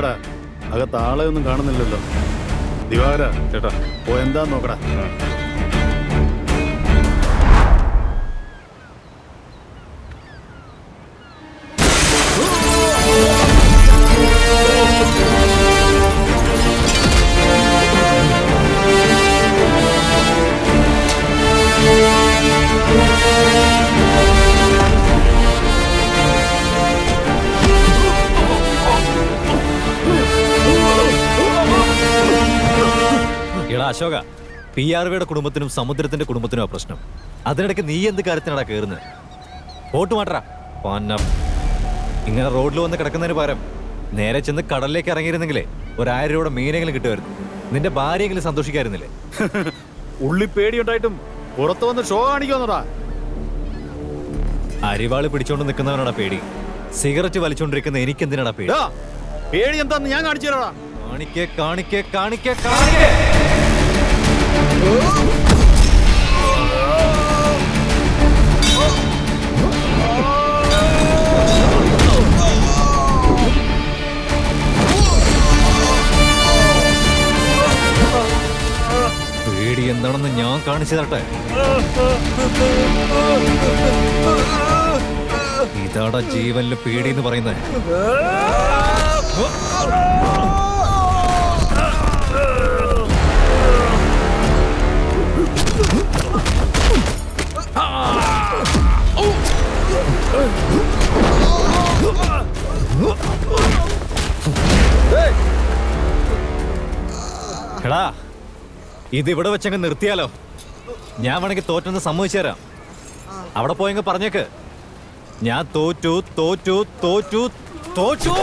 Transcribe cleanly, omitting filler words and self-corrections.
എന്താടാ അകത്ത് ആളെ ഒന്നും കാണുന്നില്ലല്ലോ. ദിവാകര ചേട്ടാ ഓ എന്താന്ന് നോക്കടാ. എടാ അശോക, PRVയുടെ കുടുംബത്തിനും സമുദ്രത്തിന്റെ കുടുംബത്തിനും ആ പ്രശ്നം. അതിനിടയ്ക്ക് നീ എന്ത് കാര്യത്തിനാടാ കയറുന്നത്? പോട്ട് മാറ്ററാ പന്നം. ഇങ്ങനെ റോഡിൽ വന്ന് കിടക്കുന്നതിന് പകരം നേരെ ചെന്ന് കടലിലേക്ക് ഇറങ്ങിയിരുന്നെങ്കിലേ 1000 രൂപയുടെ മീനെങ്കിലും കിട്ടുമായിരുന്നു. നിന്റെ ഭാര്യയെങ്കിലും സന്തോഷിക്കായിരുന്നില്ലേ? ഉള്ളി പേടിയുണ്ടായിട്ടും പുറത്തു വന്ന് ഷോ കാണിക്കുവാന്നോടാ. അരിവാള് പിടിച്ചോണ്ട് നിൽക്കുന്നവനാടാ പേടി. സിഗരറ്റ് വലിച്ചോണ്ടിരിക്കുന്ന എനിക്കെന്തിനാടാ പേടി? പേടി എന്താന്ന് ഞാൻ കാണിച്ചു തരാടാ. കാണിക്കേ കാണിക്കേ കാണിക്കേ കാണിക്കേ. പേടി എന്താണെന്ന് ഞാൻ കാണിച്ചു തരട്ടെ. ഇതാടാ ജീവനില് പേടി എന്ന് പറയുന്നത്. എടാ ഇതിവിടെ വെച്ചങ്ങ് നിർത്തിയാലോ? ഞാൻ വേണമെങ്കിൽ തോറ്റെന്ന് സമ്മതിച്ചു തരാം. അവിടെ പോയെങ്കിൽ പറഞ്ഞേക്ക് ഞാൻ തോറ്റു തോറ്റു തോറ്റു തോറ്റു.